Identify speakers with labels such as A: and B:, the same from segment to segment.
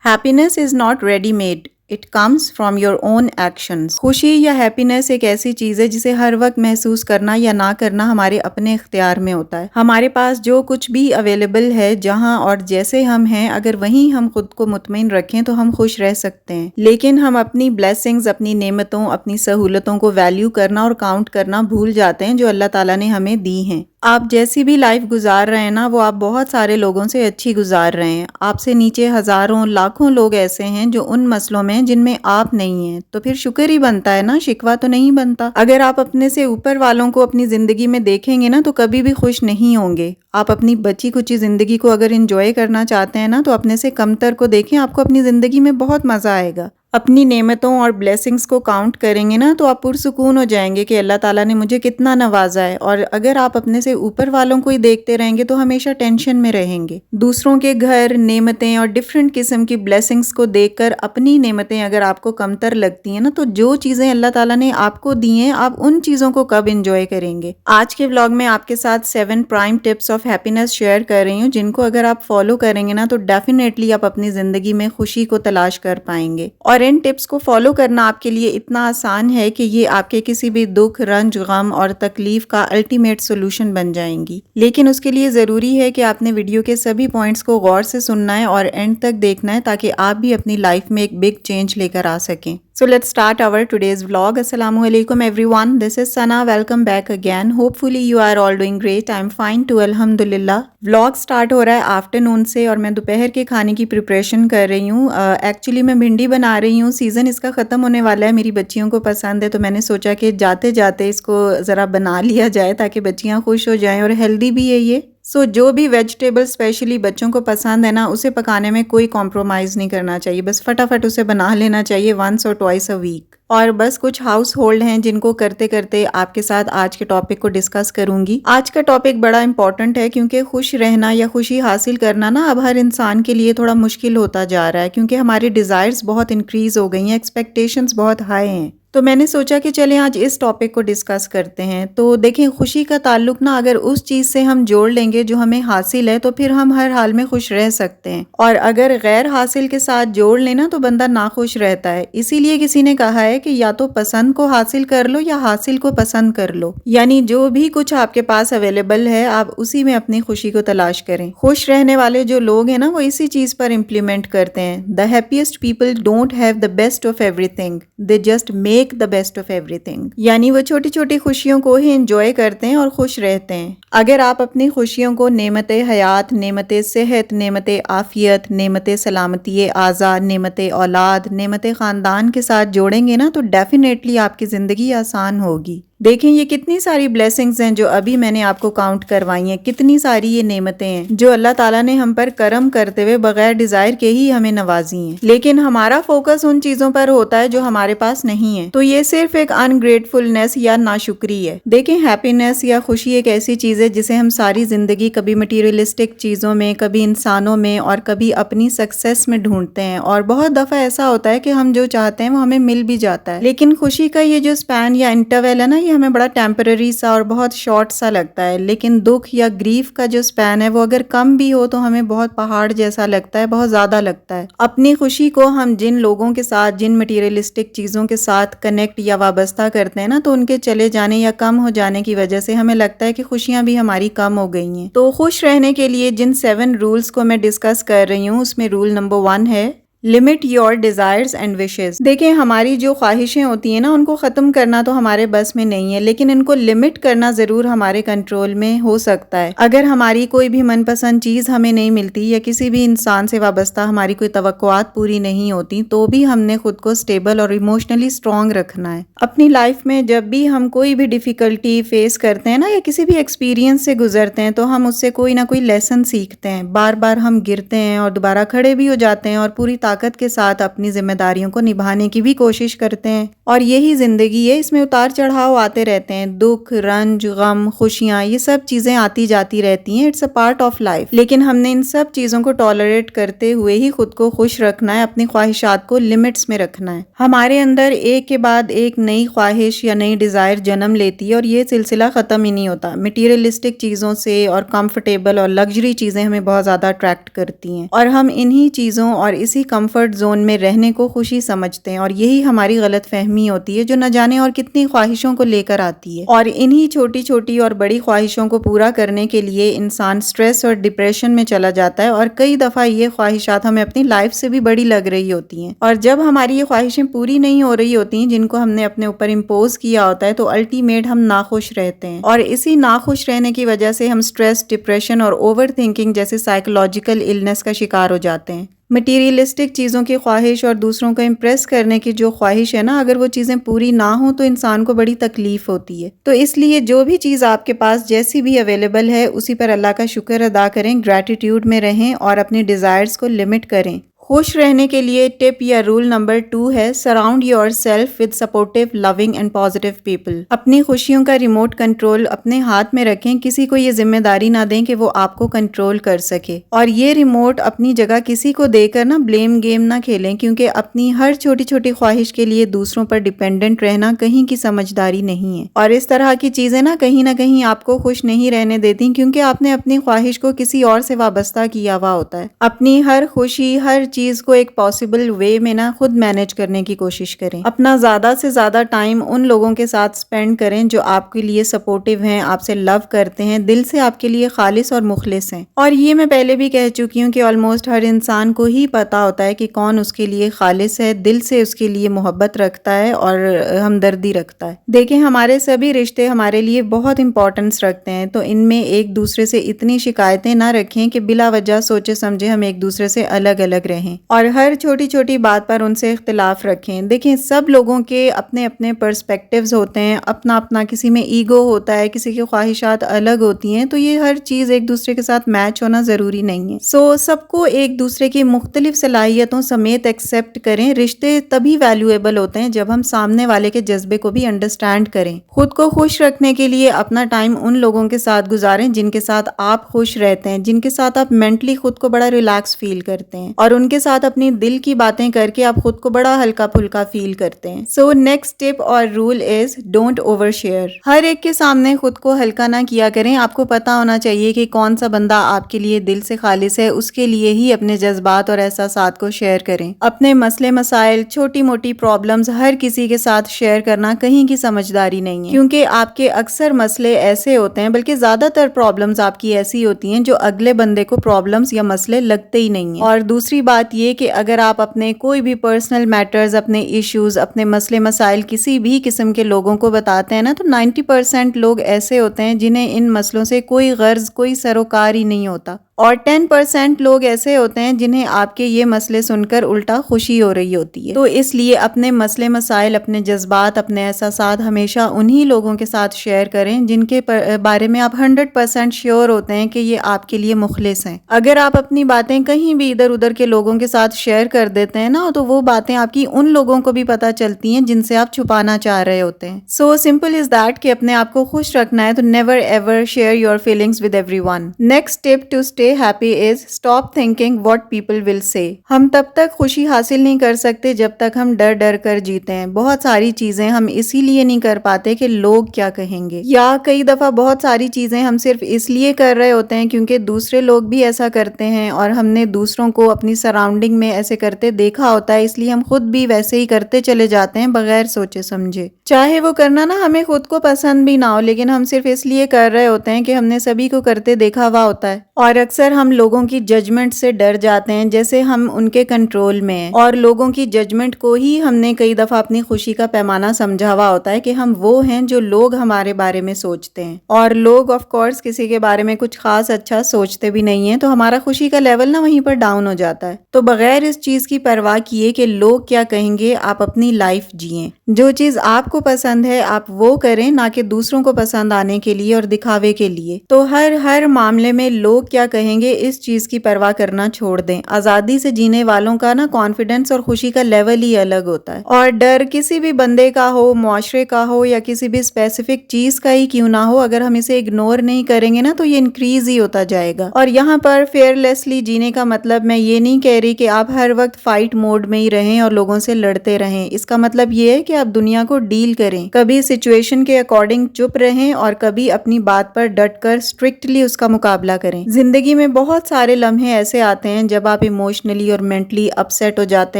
A: Happiness is not ready-made. It comes from your own actions. خوشی یا happiness ایک ایسی چیز ہے جسے ہر وقت محسوس کرنا یا نہ کرنا ہمارے اپنے اختیار میں ہوتا ہے. ہمارے پاس جو کچھ بھی اویلیبل ہے جہاں اور جیسے ہم ہیں، اگر وہیں ہم خود کو مطمئن رکھیں تو ہم خوش رہ سکتے ہیں. لیکن ہم اپنی بلیسنگز، اپنی نعمتوں، اپنی سہولتوں کو ویلیو کرنا اور کاؤنٹ کرنا بھول جاتے ہیں جو اللہ تعالیٰ نے ہمیں دی ہیں. آپ جیسی بھی لائف گزار رہے ہیں نا، وہ آپ بہت سارے لوگوں سے اچھی گزار رہے ہیں. آپ سے نیچے ہزاروں لاکھوں لوگ ایسے ہیں جو ان مسئلوں میں جن میں آپ نہیں ہیں. تو پھر شکر ہی بنتا ہے نا، شکوہ تو نہیں بنتا. اگر آپ اپنے سے اوپر والوں کو اپنی زندگی میں دیکھیں گے نا تو کبھی بھی خوش نہیں ہوں گے. آپ اپنی بچی کچی زندگی کو اگر انجوائے کرنا چاہتے ہیں نا تو اپنے سے کمتر کو دیکھیں، آپ کو اپنی زندگی میں بہت مزہ آئے گا. اپنی نعمتوں اور بلیسنگز کو کاؤنٹ کریں گے نا تو آپ پرسکون ہو جائیں گے کہ اللہ تعالیٰ نے مجھے کتنا نوازا ہے. اور اگر آپ اپنے سے اوپر والوں کو ہی دیکھتے رہیں گے تو ہمیشہ ٹینشن میں رہیں گے. دوسروں کے گھر، نعمتیں اور ڈیفرنٹ قسم کی بلیسنگز کو دیکھ کر اپنی نعمتیں اگر آپ کو کمتر لگتی ہیں نا تو جو چیزیں اللہ تعالیٰ نے آپ کو دی ہیں، آپ ان چیزوں کو کب انجوائے کریں گے. آج کے ولاگ میں آپ کے ساتھ 7 prime tips of happiness share کر رہی ہوں، جن کو اگر آپ فالو کریں گے نا تو ڈیفینیٹلی آپ اپنی زندگی میں خوشی کو تلاش کر پائیں گے. اور ان ٹپس کو فالو کرنا آپ کے لیے اتنا آسان ہے کہ یہ آپ کے کسی بھی دکھ، رنج، غم اور تکلیف کا الٹیمیٹ سولوشن بن جائیں گی. لیکن اس کے لیے ضروری ہے کہ آپ نے ویڈیو کے سبھی پوائنٹس کو غور سے سننا ہے اور اینڈ تک دیکھنا ہے تاکہ آپ بھی اپنی لائف میں ایک بگ چینج لے کر آ سکیں. So let's start our today's vlog. Assalamu alaikum everyone. This is Sana. Welcome back again. Hopefully you are all doing great. I'm fine too. Alhamdulillah. Vlog start ہو رہا ہے آفٹرنون سے اور میں دوپہر کے کھانے کی پریپریشن کر رہی ہوں. ایکچولی میں بھنڈی بنا رہی ہوں. سیزن اس کا ختم ہونے والا ہے. میری بچیوں کو پسند ہے تو میں نے سوچا کہ جاتے جاتے اس کو ذرا بنا لیا جائے تاکہ بچیاں خوش ہو جائیں اور ہیلدی بھی ہے یہ. جو بھی ویجیٹیبل اسپیشلی بچوں کو پسند ہے نا، اسے پکانے میں کوئی کمپرومائز نہیں کرنا چاہیے. بس فٹافٹ اسے بنا لینا چاہیے once or twice a week. اور بس کچھ ہاؤس ہولڈ ہیں جن کو کرتے کرتے آپ کے ساتھ آج کے ٹاپک کو ڈسکس کروں گی. آج کا ٹاپک بڑا امپورٹنٹ ہے کیونکہ خوش رہنا یا خوشی حاصل کرنا نا اب ہر انسان کے لیے تھوڑا مشکل ہوتا جا رہا ہے کیونکہ ہماری ڈیزائرز بہت انکریز ہو گئی ہیں، ایکسپیکٹیشنز بہت ہائی ہیں. تو میں نے سوچا کہ چلیں آج اس ٹاپک کو ڈسکس کرتے ہیں. تو دیکھیں، خوشی کا تعلق نا اگر اس چیز سے ہم جوڑ لیں گے جو ہمیں حاصل ہے تو پھر ہم ہر حال میں خوش رہ سکتے ہیں. اور اگر غیر حاصل کے ساتھ جوڑ لینا تو بندہ ناخوش رہتا ہے. اسی لیے کسی نے کہا ہے کہ یا تو پسند کو حاصل کر لو یا حاصل کو پسند کر لو. یعنی جو بھی کچھ آپ کے پاس اویلیبل ہے آپ اسی میں اپنی خوشی کو تلاش کریں. خوش رہنے والے جو لوگ ہیں نا وہ اسی چیز پر امپلیمنٹ کرتے ہیں. The happiest people don't have the best of everything. They just make the best of everything. یعنی وہ چھوٹی چھوٹی خوشیوں کو ہی انجوائے کرتے ہیں اور خوش رہتے ہیں. اگر آپ اپنی خوشیوں کو نعمت حیات، نعمت صحت، نعمت عافیت، نعمت سلامتی اعضاء، نعمت اولاد، نعمت خاندان کے ساتھ جوڑیں گے نا تو ڈیفینیٹلی آپ کی زندگی آسان ہوگی. دیکھیں یہ کتنی ساری بلیسنگز ہیں جو ابھی میں نے آپ کو کاؤنٹ کروائی ہیں. کتنی ساری یہ نعمتیں ہیں جو اللہ تعالیٰ نے ہم پر کرم کرتے ہوئے بغیر ڈیزائر کے ہی ہمیں نوازی ہیں. لیکن ہمارا فوکس ان چیزوں پر ہوتا ہے جو ہمارے پاس نہیں ہے. تو یہ صرف ایک انگریٹفلنس یا ناشکری ہے. دیکھیں ہیپینس یا خوشی ایک ایسی چیز ہے جسے ہم ساری زندگی کبھی مٹیریلسٹک چیزوں میں، کبھی انسانوں میں اور کبھی اپنی سکسیس میں ڈھونڈتے ہیں. اور بہت دفعہ ایسا ہوتا ہے کہ ہم جو چاہتے ہیں وہ ہمیں مل بھی جاتا ہے. لیکن خوشی کا یہ جو اسپین یا انٹرول ہے نا، یہ ہمیں بڑا ٹیمپرری سا اور بہت شارٹ سا لگتا ہے. لیکن دکھ یا گریف کا جو اسپین ہے وہ اگر کم بھی ہو تو ہمیں بہت پہاڑ جیسا لگتا ہے، بہت زیادہ لگتا ہے. اپنی خوشی کو ہم جن لوگوں کے ساتھ، جن مٹیریلسٹک چیزوں کے ساتھ کنیکٹ یا وابستہ کرتے ہیں نا تو ان کے چلے جانے یا کم ہو جانے کی وجہ سے ہمیں لگتا ہے کہ خوشیاں بھی ہماری کم ہو گئی ہیں. تو خوش رہنے کے لیے جن 7 رولز کو میں ڈسکس کر رہی ہوں اس میں رول نمبر 1 ہے limit your desires and wishes. دیکھیں ہماری جو خواہشیں ہوتی ہیں نا ان کو ختم کرنا تو ہمارے بس میں نہیں ہے، لیکن ان کو لمٹ کرنا ضرور ہمارے کنٹرول میں ہو سکتا ہے. اگر ہماری کوئی بھی من پسند چیز ہمیں نہیں ملتی یا کسی بھی انسان سے وابستہ ہماری کوئی توقعات پوری نہیں ہوتی تو بھی ہم نے خود کو اسٹیبل اور ایموشنلی اسٹرانگ رکھنا ہے. اپنی لائف میں جب بھی ہم کوئی بھی ڈیفیکلٹی فیس کرتے ہیں نا یا کسی بھی ایکسپیرینس سے گزرتے ہیں تو ہم اس سے کوئی نہ کوئی لیسن سیکھتے ہیں. بار بار ہم گرتے ہیں اور دوبارہ کھڑے بھی ہو جاتے ہیں اور پوری طاقت کے ساتھ اپنی ذمہ داریوں کو نبھانے کی بھی کوشش کرتے ہیں. اور یہی زندگی ہے، اس میں اتار چڑھاؤ آتے رہتے ہیں. دکھ، رنج، غم، خوشیاں، یہ سب چیزیں آتی جاتی رہتی ہیں. It's a part of life. لیکن ہم نے ان سب چیزوں کو ٹالریٹ کرتے ہوئے ہی خود کو خوش رکھنا ہے، اپنی خواہشات کو لمٹس میں رکھنا ہے. ہمارے اندر ایک کے بعد ایک نئی خواہش یا نئی ڈیزائر جنم لیتی ہے اور یہ سلسلہ ختم ہی نہیں ہوتا. مٹیریلسٹک چیزوں سے اور کمفرٹیبل اور لگژری چیزیں ہمیں بہت زیادہ اٹریکٹ کرتی ہیں اور ہم انہی چیزوں اور اسی کمفرٹ زون میں رہنے کو خوشی سمجھتے ہیں، اور یہی ہماری غلط فہمی ہوتی ہے جو نہ جانے اور کتنی خواہشوں کو لے کر آتی ہے، اور انہی چھوٹی چھوٹی اور بڑی خواہشوں کو پورا کرنے کے لیے انسان سٹریس اور ڈپریشن میں چلا جاتا ہے، اور کئی دفعہ یہ خواہشات ہمیں اپنی لائف سے بھی بڑی لگ رہی ہوتی ہیں، اور جب ہماری یہ خواہشیں پوری نہیں ہو رہی ہوتی ہیں جن کو ہم نے اپنے اوپر امپوز کیا ہوتا ہے، تو الٹیمیٹ ہم ناخوش رہتے ہیں، اور اسی ناخوش رہنے کی وجہ سے ہم سٹریس، ڈپریشن اور اوور تھنکنگ جیسے سائیکولوجیکل النس کا شکار ہو جاتے ہیں۔ مٹیریلسٹک چیزوں کی خواہش اور دوسروں کو امپریس کرنے کی جو خواہش ہے نا، اگر وہ چیزیں پوری نہ ہوں تو انسان کو بڑی تکلیف ہوتی ہے۔ تو اس لیے جو بھی چیز آپ کے پاس جیسی بھی اویلیبل ہے اسی پر اللہ کا شکر ادا کریں، گریٹیٹیوڈ میں رہیں اور اپنی ڈیزائرز کو لمٹ کریں۔ خوش رہنے کے لیے ٹپ یا رول نمبر 2 ہے surround yourself with supportive, loving and positive people. اپنی خوشیوں کا ریموٹ کنٹرول اپنے ہاتھ میں رکھیں، کسی کو یہ ذمہ داری نہ دیں کہ وہ آپ کو کنٹرول کر سکے، اور یہ ریموٹ اپنی جگہ کسی کو دے کر بلیم گیم نہ کھیلیں، کیونکہ اپنی ہر چھوٹی چھوٹی خواہش کے لیے دوسروں پر ڈیپینڈنٹ رہنا کہیں کی سمجھداری نہیں ہے، اور اس طرح کی چیزیں نہ کہیں آپ کو خوش نہیں رہنے دیتی، کیونکہ آپ نے اپنی خواہش کو کسی اور سے وابستہ کیا ہوا ہوتا ہے۔ اپنی ہر خوشی، ہر چیز کو ایک پاسبل وے میں خود مینج کرنے کی کوشش کریں۔ اپنا زیادہ سے زیادہ ٹائم ان لوگوں کے ساتھ سپینڈ کریں جو آپ کے لیے سپورٹیو ہیں، آپ سے لو کرتے ہیں، دل سے آپ کے لیے خالص اور مخلص ہیں۔ اور یہ میں پہلے بھی کہہ چکی ہوں کہ آلموسٹ ہر انسان کو ہی پتا ہوتا ہے کہ کون اس کے لیے خالص ہے، دل سے اس کے لیے محبت رکھتا ہے اور ہمدردی رکھتا ہے۔ دیکھیں، ہمارے سبھی رشتے ہمارے لیے بہت امپورٹنس رکھتے ہیں، تو ان میں ایک دوسرے سے اتنی شکایتیں نہ رکھیں کہ بلا وجہ سوچے سمجھے ہم ایک دوسرے سے الگ رہیں، اور ہر چھوٹی چھوٹی بات پر ان سے اختلاف رکھیں۔ دیکھیں، سب لوگوں کے اپنے اپنے پرسپیکٹیوز ہوتے ہیں، اپنا اپنا کسی میں ایگو ہوتا ہے، کسی کی خواہشات الگ ہوتی ہیں، تو یہ ہر چیز ایک دوسرے کے ساتھ میچ ہونا ضروری نہیں ہے۔ سب کو ایک دوسرے کی مختلف صلاحیتوں سمیت ایکسیپٹ کریں۔ رشتے تبھی ویلیویبل ہوتے ہیں جب ہم سامنے والے کے جذبے کو بھی انڈرسٹینڈ کریں۔ خود کو خوش رکھنے کے لیے اپنا ٹائم ان لوگوں کے ساتھ گزاریں جن کے ساتھ آپ خوش رہتے ہیں، جن کے ساتھ آپ مینٹلی خود کو بڑا ریلیکس فیل کرتے ہیں، اور ان کے ساتھ اپنی دل کی باتیں کر کے آپ خود کو بڑا ہلکا پھلکا فیل کرتے ہیں۔ Next tip or rule is don't over share. ہر ایک کے سامنے خود کو ہلکا نہ کیا کریں۔ آپ کو پتا ہونا چاہیے کہ کون سا بندہ آپ کے لیے دل سے خالص ہے، اس کے لیے ہی اپنے جذبات اور احساسات کو شیئر کریں۔ اپنے مسئلے مسائل، چھوٹی موٹی پرابلمز ہر کسی کے ساتھ شیئر کرنا کہیں کی سمجھداری نہیں ہے، کیونکہ آپ کے اکثر مسئلے ایسے ہوتے ہیں، بلکہ زیادہ تر پرابلمز آپ کی ایسی ہوتی ہیں جو اگلے بندے کو پرابلمز یا مسئلے لگتے ہی نہیں ہیں۔ اور دوسری بات یہ کہ اگر آپ اپنے کوئی بھی پرسنل میٹرز، اپنے ایشوز، اپنے مسئلے مسائل کسی بھی قسم کے لوگوں کو بتاتے ہیں نا، تو 90% لوگ ایسے ہوتے ہیں جنہیں ان مسئلوں سے کوئی غرض، کوئی سروکار ہی نہیں ہوتا، اور 10% لوگ ایسے ہوتے ہیں جنہیں آپ کے یہ مسئلے سن کر الٹا خوشی ہو رہی ہوتی ہے۔ تو اس لیے اپنے مسئلے مسائل، اپنے جذبات، اپنے احساسات ہمیشہ انہی لوگوں کے ساتھ شیئر کریں جن کے بارے میں آپ 100% شیور ہوتے ہیں کہ یہ آپ کے لیے مخلص ہیں۔ اگر آپ اپنی باتیں کہیں بھی ادھر ادھر کے لوگوں کے ساتھ شیئر کر دیتے ہیں نا، تو وہ باتیں آپ کی ان لوگوں کو بھی پتہ چلتی ہیں جن سے آپ چھپانا چاہ رہے ہوتے ہیں۔ سو سمپل از دیٹ کہ اپنے آپ کو خوش رکھنا ہے تو never ever share your feelings with everyone. Next tip to stay happy is stop thinking what people will say۔ ہم تب تک خوشی حاصل نہیں کر سکتے جب تک ہم ڈر ڈر کر جیتے ہیں۔ بہت ساری چیزیں ہم اسی لیے نہیں کر پاتے کہ لوگ کیا کہیں گے، یا کئی دفعہ بہت ساری چیزیں ہم صرف اس لیے کر رہے ہوتے ہیں کیونکہ دوسرے لوگ بھی ایسا کرتے ہیں اور ہم نے دوسروں کو اپنی سراؤنڈنگ میں ایسے کرتے دیکھا ہوتا ہے، اس لیے ہم خود بھی ویسے ہی کرتے چلے جاتے ہیں بغیر سوچے سمجھے، چاہے وہ کرنا نا ہمیں خود کو پسند بھی نہ ہو، لیکن ہم صرف اس لیے کر رہے ہوتے ہیں کہ ہم نے سبھی کو کرتے دیکھا ہوا ہوتا ہے۔ اور اکثر ہم لوگوں کی ججمنٹ سے ڈر جاتے ہیں جیسے ہم ان کے کنٹرول میں ہیں، اور لوگوں کی ججمنٹ کو ہی ہم نے کئی دفعہ اپنی خوشی کا پیمانہ سمجھا ہوا ہوتا ہے کہ ہم وہ ہیں جو لوگ ہمارے بارے میں سوچتے ہیں، اور لوگ آف کورس کسی کے بارے میں کچھ خاص اچھا سوچتے بھی نہیں ہیں، تو ہمارا خوشی کا لیول نا وہیں پر ڈاؤن ہو جاتا ہے۔ تو بغیر اس چیز کی پرواہ کیے کہ لوگ کیا کہیں گے، آپ اپنی لائف جئیں۔ جو چیز آپ کو پسند ہے آپ وہ کریں، نہ کہ دوسروں کو پسند آنے کے لیے اور دکھاوے کے لیے۔ تو ہر معاملے میں لوگ کیا کہیں گے اس چیز کی پرواہ کرنا چھوڑ دیں۔ آزادی سے جینے والوں کا نا کانفیڈنس اور خوشی کا لیول ہی الگ ہوتا ہے، اور ڈر کسی بھی بندے کا ہو، معاشرے کا ہو، یا کسی بھی اسپیسیفک چیز کا ہی کیوں نہ ہو، اگر ہم اسے اگنور نہیں کریں گے نا تو یہ انکریز ہی ہوتا جائے گا۔ اور یہاں پر فیئر لیسلی جینے کا مطلب میں یہ نہیں کہہ رہی کہ آپ ہر وقت فائٹ موڈ میں ہی رہیں اور لوگوں سے لڑتے رہیں۔ اس کا مطلب یہ ہے کہ آپ دنیا کو ڈیل کریں، کبھی سچویشن کے اکارڈنگ چپ رہیں اور کبھی اپنی بات پر ڈٹ کر اسٹرکٹلی اس کا مقابلہ کریں۔ زندگی زندگی میں بہت سارے لمحے ایسے آتے ہیں جب آپ ایموشنلی اور مینٹلی اپسیٹ ہو جاتے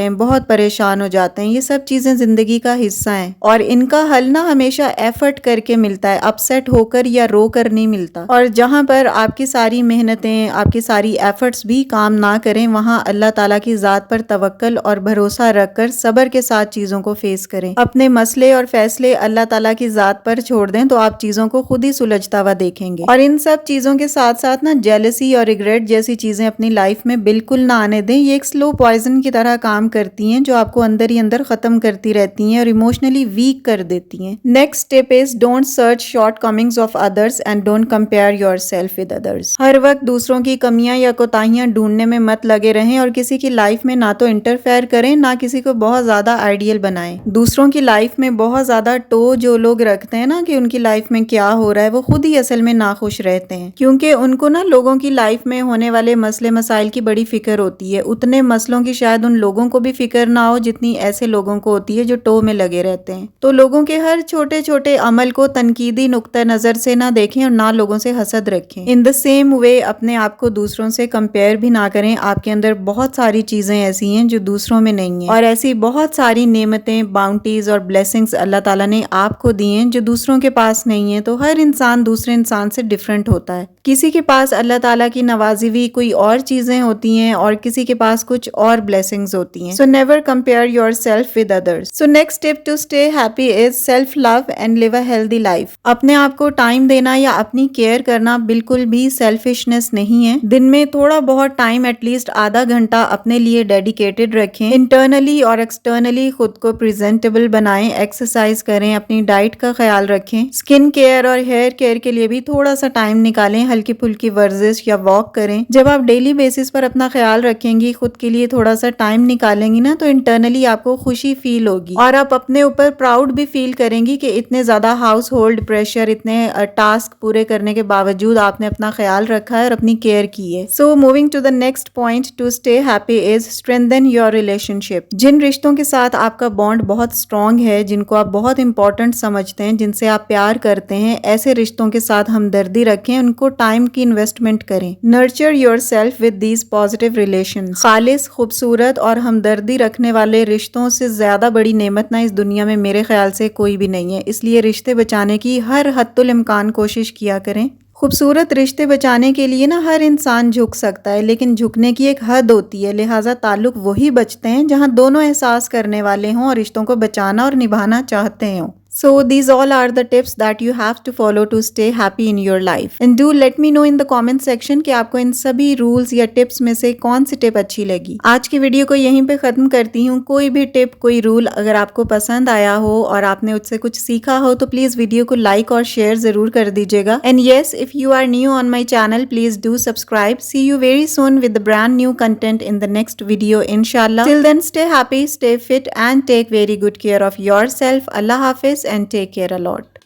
A: ہیں، بہت پریشان ہو جاتے ہیں. یہ سب چیزیں زندگی کا حصہ ہیں اور ان کا حل نا ہمیشہ ایفرٹ کر کے ملتا ہے، اپسیٹ ہو کر یا رو کر نہیں ملتا. اور جہاں پر آپ کی ساری محنتیں، آپ کی ساری ایفرٹس بھی کام نہ کریں، وہاں اللہ تعالیٰ کی ذات پر توکل اور بھروسہ رکھ کر صبر کے ساتھ چیزوں کو فیس کریں. اپنے مسئلے اور فیصلے اللہ تعالیٰ کی ذات پر چھوڑ دیں تو آپ چیزوں کو خود ہی سلجھتا ہوا دیکھیں گے. اور ان سب چیزوں کے ساتھ ساتھ نا جیلسی اور ریگریٹ جیسی چیزیں اپنی لائف میں بالکل نہ آنے دیں. یہ ایک سلو پوائزن کی طرح کام کرتی ہیں جو آپ کو اندر ہی اندر ختم کرتی رہتی ہیں اور ایموشنلی ویک کر دیتی ہیں. Next step is don't search short comings of others and don't compare yourself with ادرس. ہر وقت دوسروں کی کمیاں یا کوتاہیاں ڈھونڈنے میں مت لگے رہیں اور کسی کی لائف میں نہ تو انٹرفیئر کریں نہ کسی کو بہت زیادہ آئیڈیل بنائیں. دوسروں کی لائف میں بہت زیادہ جو لوگ رکھتے ہیں نا کہ ان کی لائف میں کیا ہو رہا ہے، وہ خود ہی اصل میں ناخوش رہتے ہیں کیونکہ ان کو نا لوگوں کی لائف میں ہونے والے مسئلے مسائل کی بڑی فکر ہوتی ہے. اتنے مسئلوں کی شاید ان لوگوں کو بھی فکر نہ ہو جتنی ایسے لوگوں کو ہوتی ہے جو میں لگے رہتے ہیں. تو لوگوں کے ہر چھوٹے چھوٹے عمل کو تنقیدی نقطہ نظر سے نہ دیکھیں اور نہ لوگوں سے حسد رکھیں. ان دا سیم وے اپنے آپ کو دوسروں سے کمپیئر بھی نہ کریں. آپ کے اندر بہت ساری چیزیں ایسی ہیں جو دوسروں میں نہیں ہیں اور ایسی بہت ساری نعمتیں، باؤنٹیز اور بلیسنگز اللہ تعالیٰ نے آپ کو دی ہیں جو دوسروں کے پاس نہیں ہیں. تو ہر انسان دوسرے انسان سے ڈفرینٹ ہوتا ہے. کسی کے پاس اللہ تعالیٰ کی نوازی ہوئی کوئی اور چیزیں ہوتی ہیں اور کسی کے پاس کچھ اور بلیسنگز ہوتی ہیں. So never compare yourself with others. So next tip to stay happy is self love and live a healthy life. اپنے آپ کو ٹائم دینا یا اپنی کیئر کرنا بالکل بھی سیلفشنس نہیں ہے. دن میں تھوڑا بہت ٹائم ایٹ لیسٹ آدھا گھنٹہ اپنے لیے ڈیڈیکیٹڈ رکھیں. انٹرنلی اور ایکسٹرنلی خود کو پریزنٹیبل بنائیں. ایکسرسائز کریں، اپنی ڈائٹ کا خیال رکھیں. اسکن کیئر اور ہیئر کیئر کے لیے بھی تھوڑا سا ٹائم نکالیں. ہلکی پھلکی ورزش یا واک کریں. جب آپ ڈیلی بیسس پر اپنا خیال رکھیں گی، خود کے لیے تھوڑا سا ٹائم نکالیں گی نا، تو انٹرنلی آپ کو خوشی فیل ہوگی اور آپ اپنے اوپر پراؤڈ بھی فیل کریں گی کہ اتنے زیادہ ہاؤس ہولڈ پریشر، اتنے ٹاسک پورے کرنے کے باوجود آپ نے اپنا خیال رکھا ہے اور اپنی کیئر کی ہے. So moving to the next point to stay happy is strengthen your relationship. جن رشتوں کے ساتھ آپ کا بانڈ بہت اسٹرانگ ہے، جن کو آپ بہت امپورٹنٹ سمجھتے ہیں، جن سے آپ پیار کرتے ہیں، ایسے رشتوں کے ساتھ ہمدردی رکھیں. ان کو ٹائم کی انویسٹمنٹ کریں. Nurture your self with these positive relation. خالص، خوبصورت اور ہمدردی رکھنے والے رشتوں سے زیادہ بڑی نعمت نہ اس دنیا میں میرے خیال سے کوئی بھی نہیں ہے. اس لیے رشتے بچانے کی ہر حد الامکان کوشش کیا کریں. خوبصورت رشتے بچانے کے لیے نا ہر انسان جھک سکتا ہے، لیکن جھکنے کی ایک حد ہوتی ہے. لہٰذا تعلق وہی بچتے ہیں جہاں دونوں احساس کرنے والے ہوں اور رشتوں کو بچانا اور نبھانا چاہتے ہوں. So these all are the tips that you have to follow to stay happy in your life. And do let me know in the comment section کہ آپ کو ان سبھی رولز یا ٹپس میں سے کون سی ٹپ اچھی لگی. آج کی ویڈیو کو یہیں پہ ختم کرتی ہوں. کوئی بھی ٹپ، کوئی رول اگر آپ کو پسند آیا ہو اور آپ نے اس سے کچھ سیکھا ہو تو پلیز ویڈیو کو لائک اور شیئر ضرور کر دیجیے گا. And yes, if you are new on my channel, please do subscribe. See you very soon with the brand new content in the next video, inshallah. Till then, stay happy, stay fit and take very good care of yourself. Allah Hafiz and take care a lot.